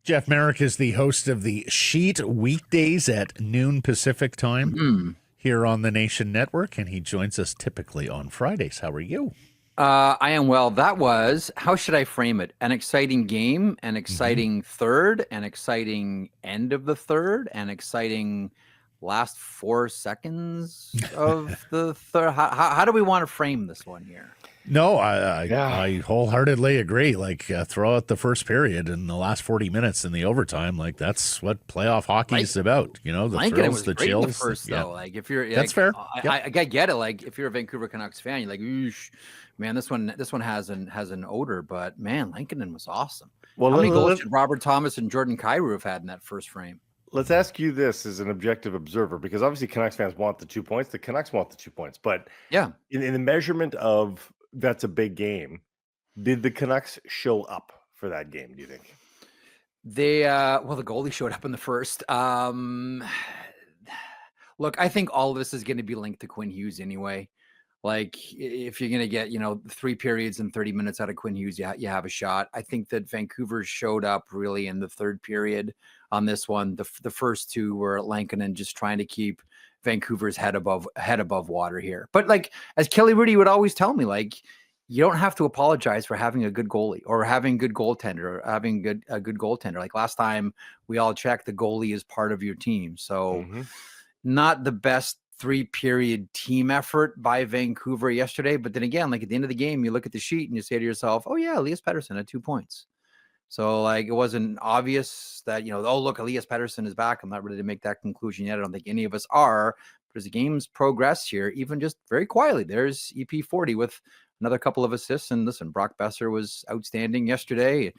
Jeff Marek is the host of the Sheet weekdays at noon Pacific time here on the Nation Network, and he joins us typically on Fridays. How are you? I am well. That was, how should I frame it? An exciting game, an exciting third, an exciting end of the third, an exciting last 4 seconds of the third. How do we want to frame this one here? No, I wholeheartedly agree. Like, throw out the first period and the last 40 minutes in the overtime. Like, that's what playoff hockey is about. You know, the thrills, the chills. The first, though. Like, if you're, that's fair. I get it. Like, if you're a Vancouver Canucks fan, you're like, oosh, man, this one has an odor. But man, Lankinen was awesome. Well, how many goals should Robert Thomas and Jordan Kyrou have had in that first frame? Let's ask you this as an objective observer, because obviously Canucks fans want the 2 points. The Canucks want the 2 points, but yeah, in the measurement of that's a big game, did the Canucks show up for that game, do you think? They the goalie showed up in the first. Look, I think all of this is going to be linked to Quinn Hughes anyway. Like, if you're going to get 3 periods and 30 minutes out of Quinn Hughes, you have a shot. I think that Vancouver showed up really in the third period on this one. The first two were Lankinen just trying to keep Vancouver's head above water here. But like, as Kelly Rudy would always tell me, like, you don't have to apologize for having a good goalie or having good goaltender or having a good goaltender. Like last time we all checked, the goalie is part of your team. So not the best 3-period team effort by Vancouver yesterday. But then again, like at the end of the game, you look at the sheet and you say to yourself, oh yeah, Elias Pettersson had 2 points. So, like, it wasn't obvious that, oh, look, Elias Pettersson is back. I'm not ready to make that conclusion yet. I don't think any of us are. But as the game's progressed here, even just very quietly, there's EP40 with another couple of assists. And listen, Brock Boeser was outstanding yesterday.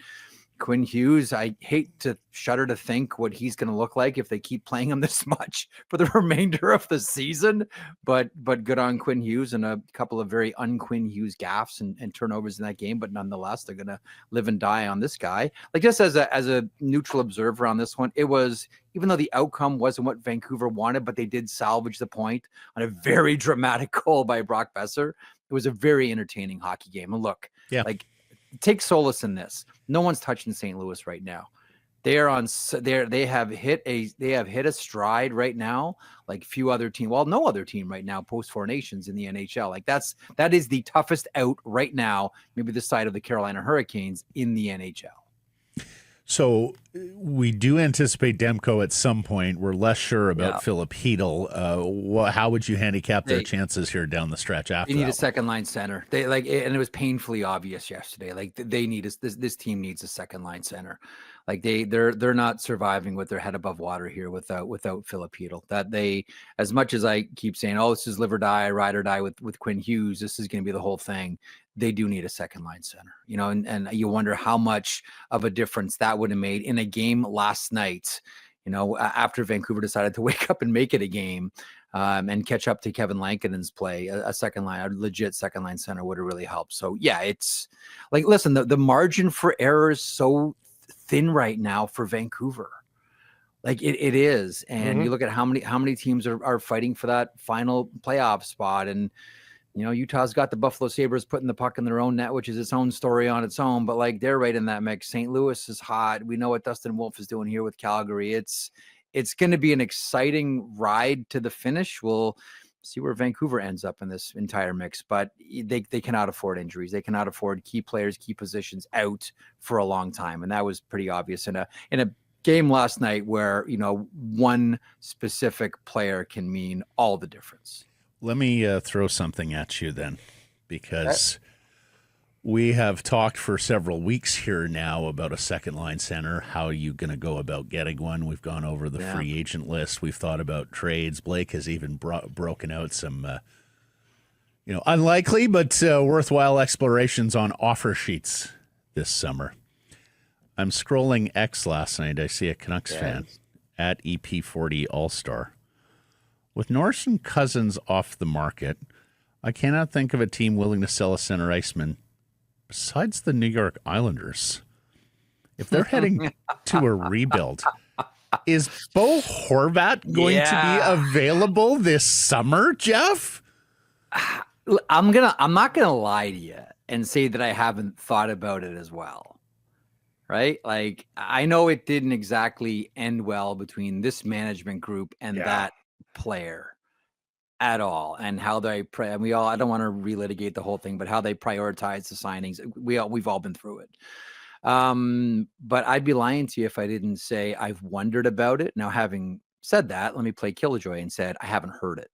Quinn Hughes, I hate to shudder to think what he's going to look like if they keep playing him this much for the remainder of the season. But good on Quinn Hughes and a couple of very un-Quinn Hughes gaffes and turnovers in that game. But nonetheless, they're going to live and die on this guy. Like, just as a neutral observer on this one, it was, even though the outcome wasn't what Vancouver wanted, but they did salvage the point on a very dramatic goal by Brock Boeser. It was a very entertaining hockey game. And look, take solace in this. No one's touching St. Louis right now. They have hit a stride right now, like few other team. Well, no other team right now post 4 nations in the NHL. Like that is the toughest out right now, maybe the side of the Carolina Hurricanes in the NHL. So we do anticipate Demko at some point. We're less sure about Philip Hedl. How would you handicap their chances here down the stretch after they need a second line center? They and it was painfully obvious yesterday. Like they need this team needs a second line center. Like they're not surviving with their head above water here without Philip Hedl. That they, as much as I keep saying, oh, this is live or die, ride or die with Quinn Hughes, this is going to be the whole thing. They do need a second line center, and you wonder how much of a difference that would have made in a game last night, after Vancouver decided to wake up and make it a game and catch up to Kevin Lankinen's play. A legit second line center would have really helped. So yeah, it's like, listen, the margin for error is so thin right now for Vancouver. Like it is. And you look at how many teams are fighting for that final playoff spot. And, Utah's got the Buffalo Sabres putting the puck in their own net, which is its own story on its own. But like, they're right in that mix. St. Louis is hot. We know what Dustin Wolf is doing here with Calgary. It's going to be an exciting ride to the finish. We'll see where Vancouver ends up in this entire mix, but they cannot afford injuries. They cannot afford key players, key positions out for a long time. And that was pretty obvious in a game last night where, one specific player can mean all the difference. Let me throw something at you then, because we have talked for several weeks here now about a second line center. How are you going to go about getting one? We've gone over the free agent list. We've thought about trades. Blake has even broken out some, unlikely but worthwhile explorations on offer sheets this summer. I'm scrolling X last night. I see a Canucks fan at EP40 All-Star. With Norris and Cousins off the market, I cannot think of a team willing to sell a center iceman besides the New York Islanders. If they're heading to a rebuild, is Bo Horvat going to be available this summer, Jeff? I'm not gonna lie to you and say that I haven't thought about it as well. right? Like, I know it didn't exactly end well between this management group and that player at all, and how they and we all, I don't want to relitigate the whole thing, but how they prioritize the signings. We've all been through it. But I'd be lying to you if I didn't say I've wondered about it. Now, having said that, let me play Killjoy and said I haven't heard it.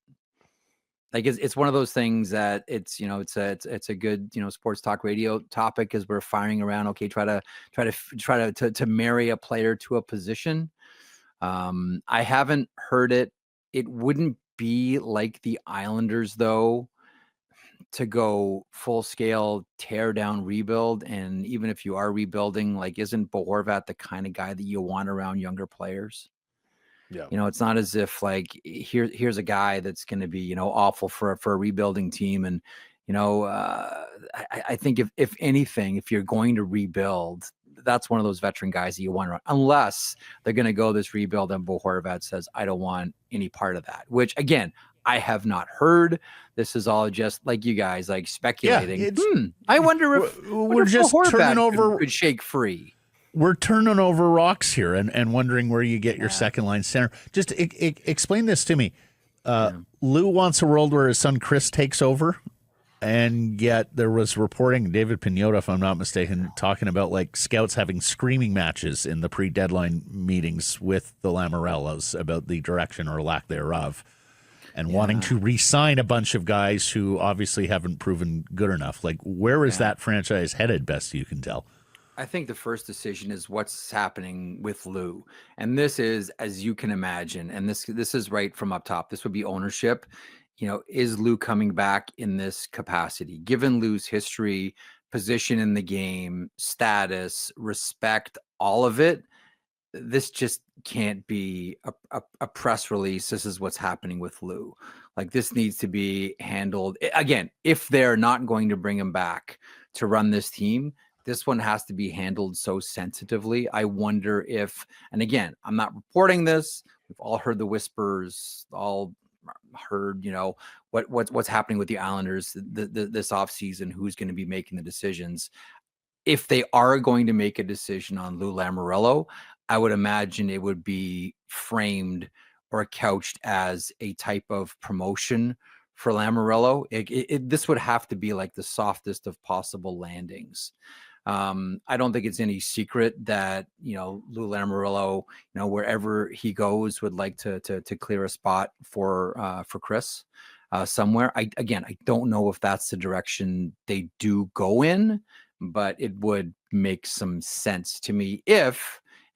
Like, it's one of those things that it's, it's a good, sports talk radio topic, as we're firing around. Okay, try to marry a player to a position. I haven't heard it. It wouldn't be like the Islanders, though, to go full scale tear down rebuild. And even if you are rebuilding, like, isn't Bohorvat the kind of guy that you want around younger players? Yeah. It's not as if like here's a guy that's going to be, awful for a rebuilding team. And, I think if anything, if you're going to rebuild, that's one of those veteran guys that you want around, unless they're going to go this rebuild and Bo Horvat says, I don't want any part of that, which again, I have not heard. This is all just like you guys, like, speculating. I wonder if we're just turning over, could shake free. We're turning over rocks here and wondering where you get your second line center. Just explain this to me. Lou wants a world where his son Chris takes over, and yet there was reporting, David Pagnotta, if I'm not mistaken, talking about like scouts having screaming matches in the pre-deadline meetings with the Lamoriellos about the direction or lack thereof, and wanting to re-sign a bunch of guys who obviously haven't proven good enough. Like, where is that franchise headed, best you can tell? I think the first decision is what's happening with Lou. And this is, as you can imagine, and this is right from up top, this would be ownership. Is Lou coming back in this capacity? Given Lou's history, position in the game, status, respect, all of it, this just can't be a press release. This is what's happening with Lou. Like, this needs to be handled. Again, if they're not going to bring him back to run this team, this one has to be handled so sensitively. I wonder if, and again, I'm not reporting this. We've all heard the whispers, all heard, what's happening with the Islanders this offseason, who's going to be making the decisions. If they are going to make a decision on Lou Lamoriello, I would imagine it would be framed or couched as a type of promotion for Lamoriello. This would have to be like the softest of possible landings. I don't think it's any secret that, Lou Lamoriello, wherever he goes, would like to clear a spot for Chris somewhere. I don't know if that's the direction they do go in, but it would make some sense to me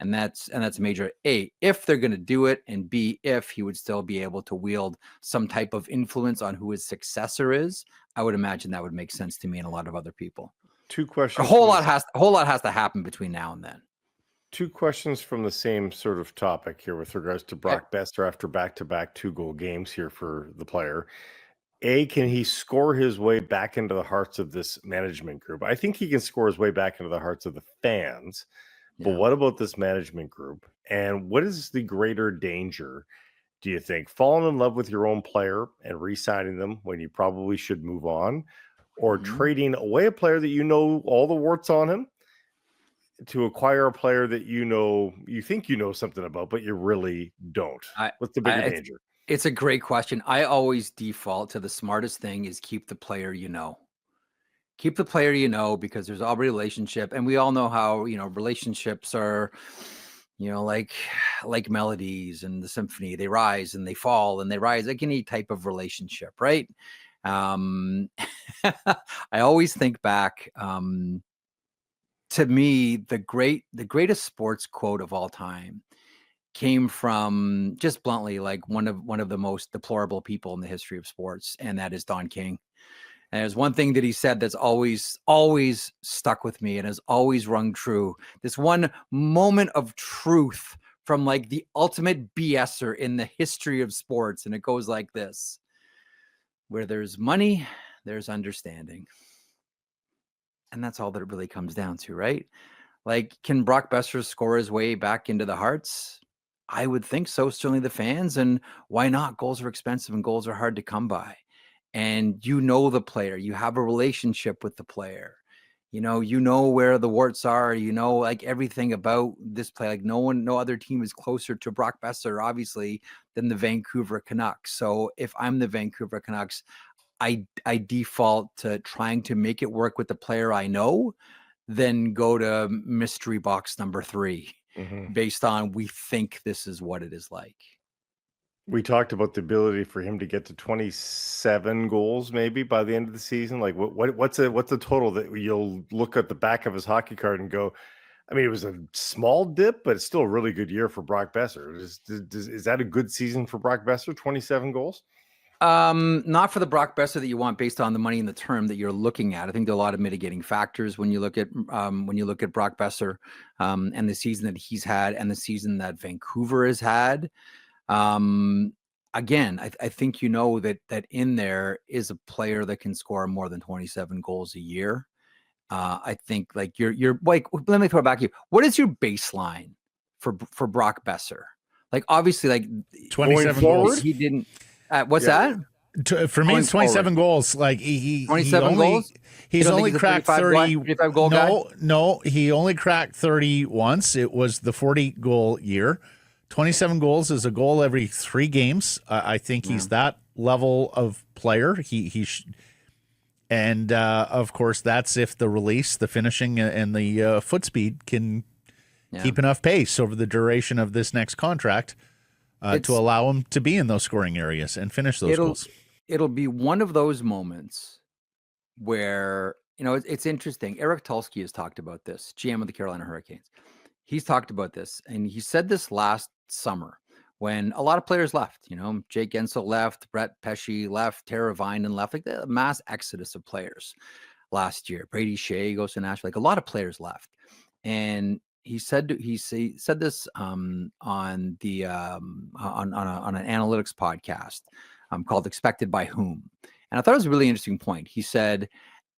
and that's major A, if they're going to do it, and B, if he would still be able to wield some type of influence on who his successor is. I would imagine that would make sense to me and a lot of other people. Two questions. A whole lot has to happen between now and then. Two questions from the same sort of topic here with regards to Brock Boeser after back-to-back 2-goal games here for the player. A, can he score his way back into the hearts of this management group? I think he can score his way back into the hearts of the fans. But what about this management group? And what is the greater danger, do you think? Falling in love with your own player and re-signing them when you probably should move on, or trading away a player that all the warts on him to acquire a player that you think something about, but you really don't? What's the bigger danger? It's a great question. I always default to the smartest thing is keep the player you know. Keep the player because there's already a relationship. And we all know how, relationships are, like melodies and the symphony. They rise and they fall and they rise, like any type of relationship, right? I always think back, to me, the greatest sports quote of all time came from, just bluntly, like one of the most deplorable people in the history of sports, and that is Don King. And there's one thing that he said that's always stuck with me and has always rung true. This one moment of truth from like the ultimate BSer in the history of sports. And it goes like this: where there's money, there's understanding. And that's all that it really comes down to, right? Like, can Brock Boeser score his way back into the hearts? I would think so. Certainly the fans. And why not? Goals are expensive and goals are hard to come by. And the player, you have a relationship with the player. You know where the warts are, like everything about this play. Like no other team is closer to Brock Boeser, obviously, than the Vancouver Canucks. So if I'm the Vancouver Canucks, I default to trying to make it work with the player I know, then go to mystery box number 3 based on we think this is what it is like. We talked about the ability for him to get to 27 goals maybe by the end of the season. Like what's a total that you'll look at the back of his hockey card and go, I mean, it was a small dip, but it's still a really good year for Brock Boeser. Is that a good season for Brock Boeser? 27 goals? Not for the Brock Boeser that you want based on the money and the term that you're looking at. I think there are a lot of mitigating factors when you look at Brock Boeser and the season that he's had and the season that Vancouver has had. Again, I think that in there is a player that can score more than 27 goals a year. I think like you're like, let me throw it back to you. What is your baseline for Brock Boeser? Like obviously, like 27 goals. He didn't. What's that? For me, it's 27 goals. Like he 27 goals. He's only cracked 30. 35 goal guy? No, he only cracked 30 once. It was the 40 goal year. 27 goals is a goal every 3 games. I think he's that level of player. And of course, that's if the release, the finishing, and the foot speed can keep enough pace over the duration of this next contract to allow him to be in those scoring areas and finish those goals. It'll be one of those moments where, it's interesting. Eric Tulsky has talked about this, GM of the Carolina Hurricanes. He's talked about this, and he said this last summer when a lot of players left. Jake Gensel left, Brett Pesce left, Tara Vinen left, like the mass exodus of players last year. Brady Shea goes to Nashville, like a lot of players left. And he said this on an analytics podcast called Expected by Whom. And I thought it was a really interesting point. He said,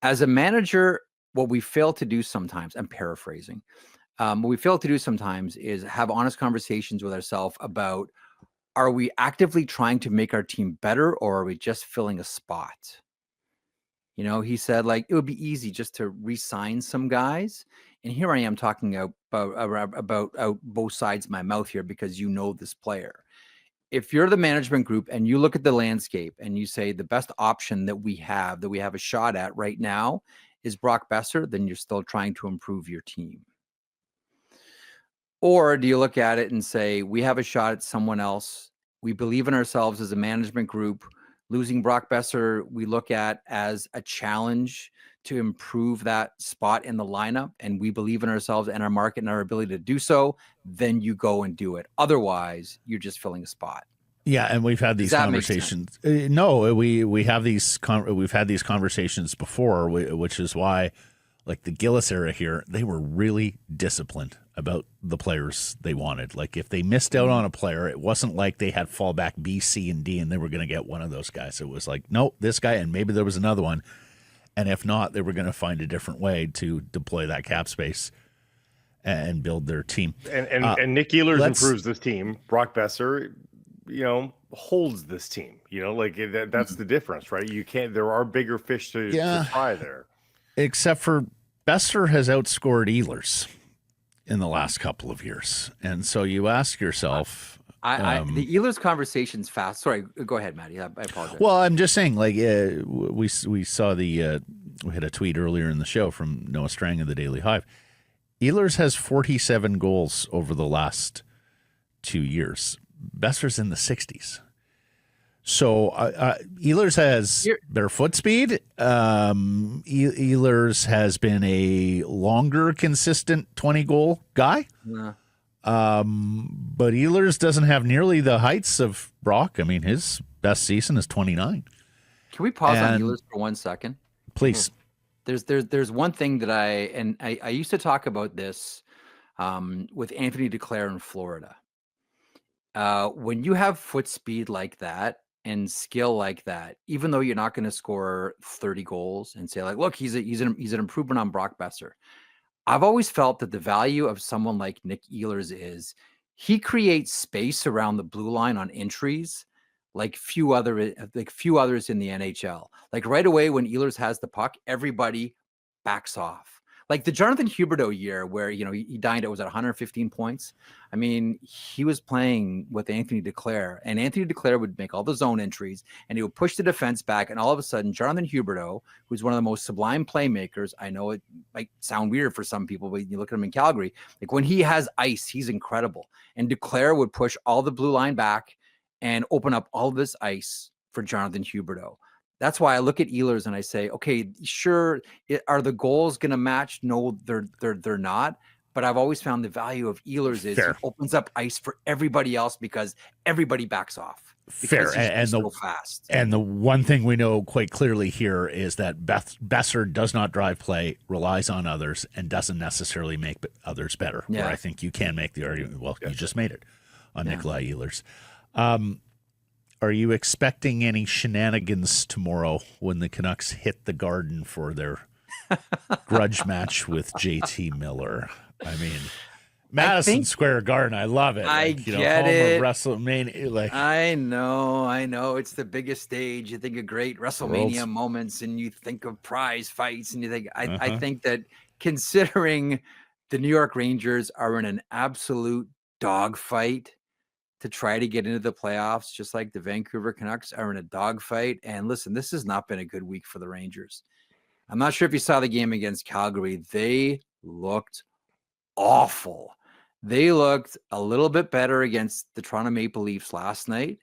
as a manager, what we fail to do sometimes, I'm paraphrasing, what we fail to do sometimes is have honest conversations with ourselves about, are we actively trying to make our team better, or are we just filling a spot? He said, like, it would be easy just to re-sign some guys. And here I am talking about both sides of my mouth here because this player. If you're the management group and you look at the landscape and you say the best option that we have a shot at right now is Brock Boeser, then you're still trying to improve your team. Or do you look at it and say, we have a shot at someone else. We believe in ourselves as a management group. Losing Brock Boeser, we look at as a challenge to improve that spot in the lineup, and we believe in ourselves and our market and our ability to do so, then you go and do it. Otherwise, you're just filling a spot. Yeah, and we've had these conversations. No, we've had these conversations before, which is why, like the Gillis era here, they were really disciplined about the players they wanted. Like if they missed out on a player, it wasn't like they had fallback B, C, and D, and they were going to get one of those guys. It was like, nope, this guy, and maybe there was another one. And if not, they were going to find a different way to deploy that cap space and build their team. And Nick Ehlers improves this team. Brock Boeser, holds this team. That's the difference, right? You can't. There are bigger fish to fry there. Except for Boeser has outscored Ehlers in the last couple of years, and so you ask yourself. The Ehlers conversation's fast. Sorry, go ahead, Matty. I apologize. Well, I'm just saying, like we saw we had a tweet earlier in the show from Noah Strang of the Daily Hive. Ehlers has 47 goals over the last 2 years. Boeser's in the 60s. So Ehlers has better foot speed. Ehlers has been a longer, consistent 20-goal guy. Yeah. But Ehlers doesn't have nearly the heights of Brock. I mean, his best season is 29. Can we pause on Ehlers for 1 second? Please. There's one thing that I used to talk about this with Anthony DeClaire in Florida. When you have foot speed like that and skill like that, even though you're not going to score 30 goals and say like, look, he's an improvement on Brock Boeser. I've always felt that the value of someone like Nick Ehlers is he creates space around the blue line on entries like few others in the NHL. Like right away when Ehlers has the puck, everybody backs off. Like the Jonathan Huberdeau year where, he dined at, was at 115 points. I mean, he was playing with Anthony Duclair, and Anthony Duclair would make all the zone entries and he would push the defense back. And all of a sudden, Jonathan Huberdeau, who's one of the most sublime playmakers, I know it might sound weird for some people, but you look at him in Calgary, like when he has ice, he's incredible. And Duclair would push all the blue line back and open up all this ice for Jonathan Huberdeau. That's why I look at Ehlers and I say, okay, sure, are the goals going to match? No, they're not. But I've always found the value of Ehlers is Fair. he opens up ice for everybody else because everybody backs off. Fair. And so fast. And the one thing we know quite clearly here is that Boeser does not drive play, relies on others, and doesn't necessarily make others better. Yeah. Where I think you can make the argument. Well, you just made it on Nikolai Ehlers. Are you expecting any shenanigans tomorrow when the Canucks hit the Garden for their grudge match with JT Miller? I mean, Madison Square Garden, I love it. I Like, get home it. of WrestleMania. Like, I know. It's the biggest stage. You think of great WrestleMania moments, and you think of prize fights, and you think. I think that considering the New York Rangers are in an absolute dogfight to try to get into the playoffs, just like the Vancouver Canucks are in a dogfight. And listen, this has not been a good week for the Rangers. I'm not sure if you saw the game against Calgary. They looked awful. They looked a little bit better against the Toronto Maple Leafs last night,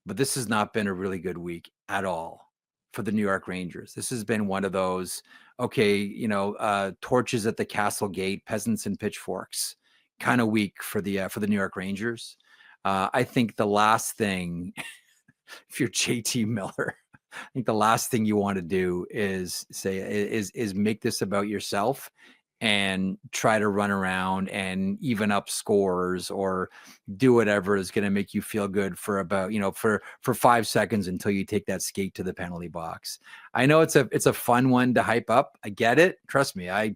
but this has not been a really good week at all for the New York Rangers. This has been one of those, torches at the castle gate, peasants and pitchforks kind of week for the New York Rangers. I think the last thing, if you're JT Miller, I think the last thing you want to do is make this about yourself and try to run around and even up scores or do whatever is going to make you feel good for about, for 5 seconds until you take that skate to the penalty box. I know it's a fun one to hype up. I get it. Trust me. I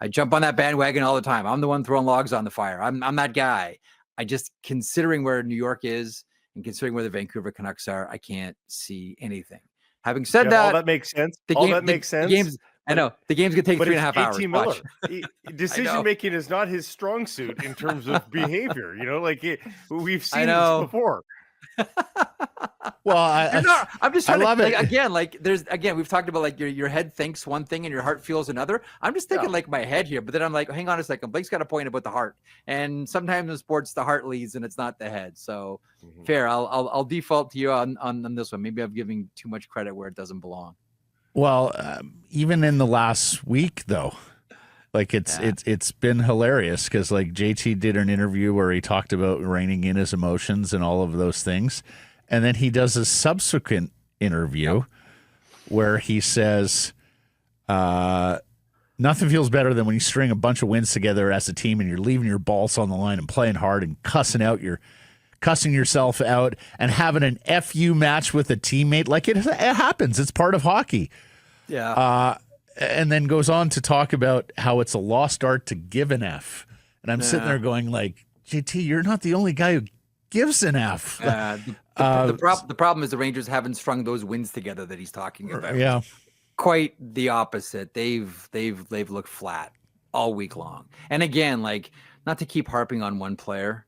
jump on that bandwagon all the time. I'm the one throwing logs on the fire. I'm that guy. I just, considering where New York is and considering where the Vancouver Canucks are, I can't see anything. Having said that, all that makes sense. Makes sense. I know the game's gonna take 3.5 hours. JT Miller. Decision making is not his strong suit in terms of behavior. We've seen this before. Well, I'm just trying to love it. We've talked about like your head thinks one thing and your heart feels another. I'm just thinking like my head here, but then I'm like, hang on a second. Blake's got a point about the heart, and sometimes in sports the heart leads and it's not the head. So fair. I'll default to you on this one. Maybe I'm giving too much credit where it doesn't belong. Well, even in the last week though, like it's been hilarious because like JT did an interview where he talked about reining in his emotions and all of those things. And then he does a subsequent interview where he says, nothing feels better than when you string a bunch of wins together as a team and you're leaving your balls on the line and playing hard and cussing yourself out and having an FU match with a teammate. Like it happens. It's part of hockey. Yeah. And then goes on to talk about how it's a lost art to give an F. And I'm sitting there going like, JT, you're not the only guy who gives an F. The problem is the Rangers haven't strung those wins together that he's talking about. Yeah. Quite the opposite. They've looked flat all week long. And again, like, not to keep harping on one player,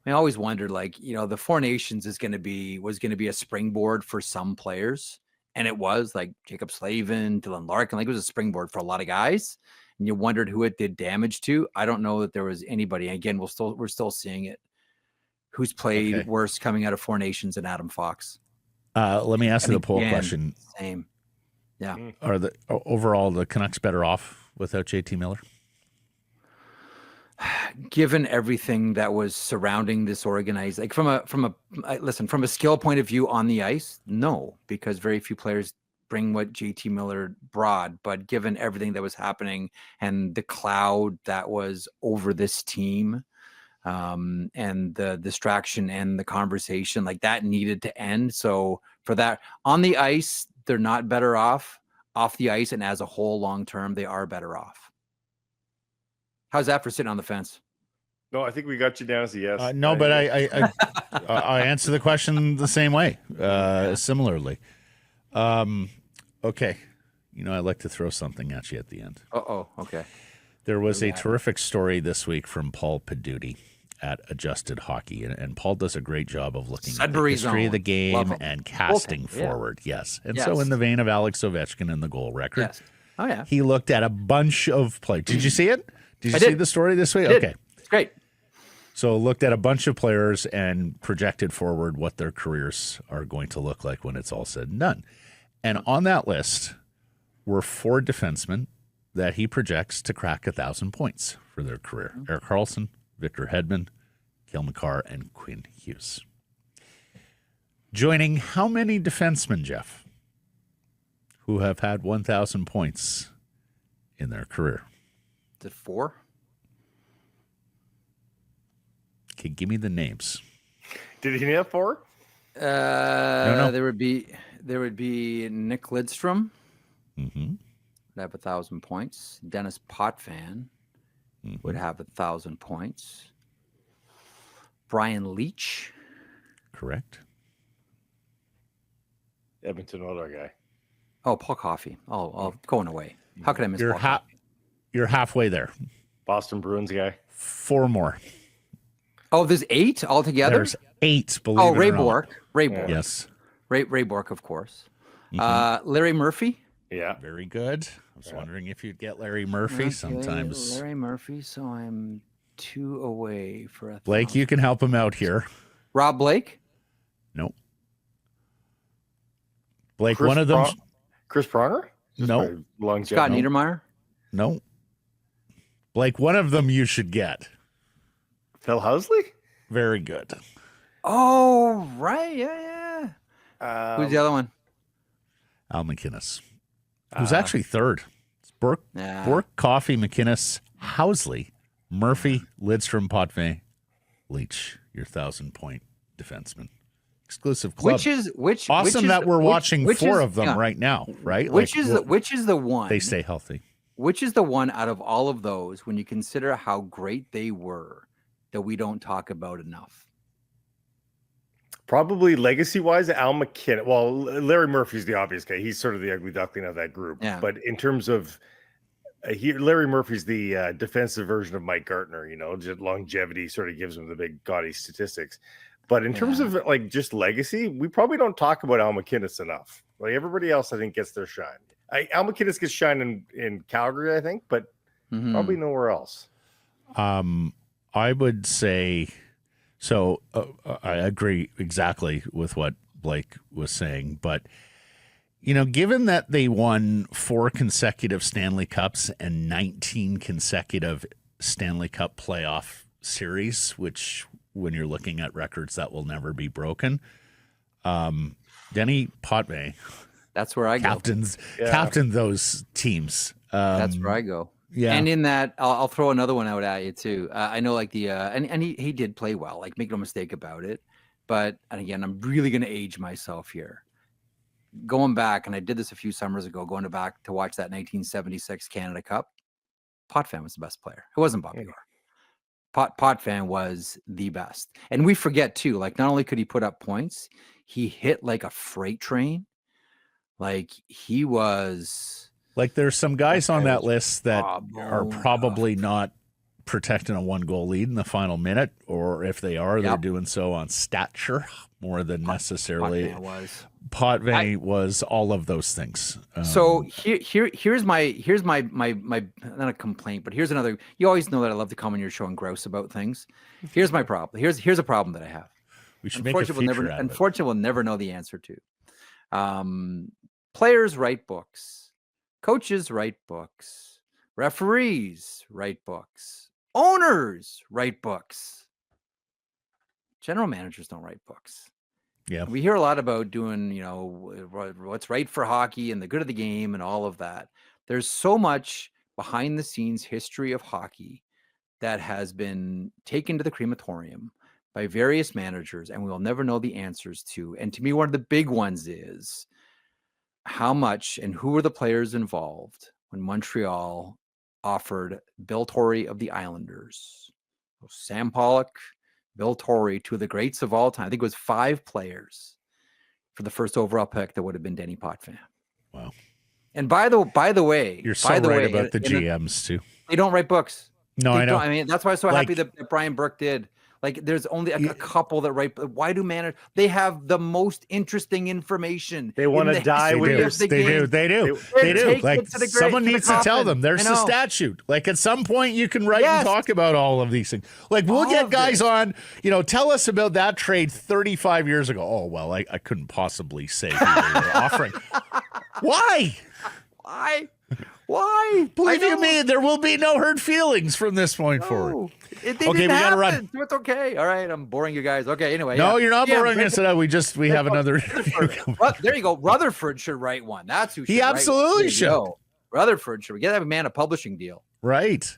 I always wondered, like, the Four Nations was going to be a springboard for some players. And it was like Jacob Slavin, Dylan Larkin, like it was a springboard for a lot of guys. And you wondered who it did damage to. I don't know that there was anybody. Again, we're still seeing it. Who's played worse coming out of Four Nations than Adam Fox? Let me ask you the poll question. Same. Yeah. Are overall the Canucks better off without JT Miller? Given everything that was surrounding this organized, like from a skill point of view on the ice, no, because very few players bring what JT Miller brought. But given everything that was happening and the cloud that was over this team, and the distraction and the conversation, like that needed to end. So for that, on the ice, they're not better off. Off the ice and as a whole, long term, they are better off. How's that for sitting on the fence? No, I think we got you down as a yes. No, but I answer the question the same way, similarly. Okay. I like to throw something at you at the end. Okay. There was a terrific story this week from Paul Paduti at Adjusted Hockey, and Paul does a great job of looking at the history of the game and casting forward. Yes. And so in the vein of Alex Ovechkin and the goal record, Yes. Oh, yeah. he looked at a bunch of players. Did you see it? Did you see the story this week? Okay. It's great. So looked at a bunch of players and projected forward what their careers are going to look like when it's all said and done. And on that list were 4 defensemen that he projects to crack 1,000 points for their career. Erik Karlsson, Victor Hedman, Cale Makar, and Quinn Hughes. Joining how many defensemen, Jeff, who have had 1,000 points in their career? Is it 4? Okay, give me the names. Did he have 4? No. There would be Nick Lidstrom. Mm-hmm. Would have 1,000 points. Dennis Potvin would have 1,000 points. Brian Leach. Correct. Edmonton Oilers guy. Oh, Paul Coffey. Oh, going away. How could I miss Paul Coffey? You're halfway there. Boston Bruins guy. 4 more. Oh, there's 8 altogether? There's 8, believe it or not. Ray Bourque. Ray Bourque. Yes. Ray Bourque, of course. Larry Murphy. Yeah. Very good. I was wondering if you'd get Larry Murphy sometimes. Larry Murphy, so I'm 2 away for a Blake, you can help him out here. Rob Blake? Nope. Blake, one of them. Chris Pronger? No. Scott Niedermayer? No. Blake, one of them you should get. Phil Housley? Very good. Oh, right. Yeah. Who's the other one? Al McInnes, who's actually third. It's Bourque, Coffey, McInnes, Housley, Murphy, Lidstrom, Potvin, Leach, your 1,000-point defenseman. Exclusive club. Awesome that we're watching 4 of them right now, right? Which is the one? They stay healthy. Which is the one out of all of those, when you consider how great they were, that we don't talk about enough? Probably legacy-wise, Al McKinnon. Well, Larry Murphy's the obvious guy. He's sort of the ugly duckling of that group. Yeah. But in terms of Larry Murphy's the defensive version of Mike Gartner. Just longevity sort of gives him the big gaudy statistics. But in terms of like just legacy, we probably don't talk about Al McInnes enough. Like everybody else, I think, gets their shine. Al McInnes gets shine in Calgary, I think, but probably nowhere else. I would say. So I agree exactly with what Blake was saying, but given that they won 4 consecutive Stanley Cups and 19 consecutive Stanley Cup playoff series, which when you're looking at records that will never be broken, Denny Potvin, that's where I captained those teams. That's where I go. Yeah. And in that, I'll throw another one out at you too. I know like and he did play well, like make no mistake about it. But, and again, I'm really going to age myself here. Going back, and I did this a few summers ago, going back to watch that 1976 Canada Cup, Potvin was the best player. It wasn't Bobby Orr. Potvin was the best. And we forget too, like not only could he put up points, he hit like a freight train. Like he was... Like there's some guys on that list that are probably not protecting a 1-goal lead in the final minute, or if they are, they're doing so on stature more than necessarily. Potvin was all of those things. So here's my not a complaint, but here's another. You always know that I love to come on your show and grouse about things. Here's my problem. Here's a problem that I have. We should make a feature Unfortunately, we'll never know the answer to. Players write books. Coaches write books. Referees write books. Owners write books. General managers don't write books. Yeah. We hear a lot about doing, what's right for hockey and the good of the game and all of that. There's so much behind the scenes history of hockey that has been taken to the crematorium by various managers, and we will never know the answers to. And to me, one of the big ones is how much and who were the players involved when Montreal offered Bill Torrey of the Islanders, Sam Pollock, Bill Torrey, 2 of the greats of all time. I think it was 5 players for the first overall pick that would have been Denny Potvin. Wow. And by the way, you're so right about the GMs too. They don't write books. No, I know. I mean, that's why I'm so Like- happy that Brian Burke did. Like, there's only a couple that write. Why do managers? They have the most interesting information. They want to die with their They do. Like, someone needs to tell them. There's a statute. Like, at some point, you can write and talk about all of these things. Like, we'll get guys on, tell us about that trade 35 years ago. Oh, well, I couldn't possibly say who they were offering. Why? Why? Believe you me, there will be no hurt feelings from this point forward. Okay, we got to run. So it's okay. All right, I'm boring you guys. Okay, anyway. No, you're not boring us. We have another interview. There you go. Rutherford should write one. That's who should He absolutely should. Rutherford should. We get that man a publishing deal. Right.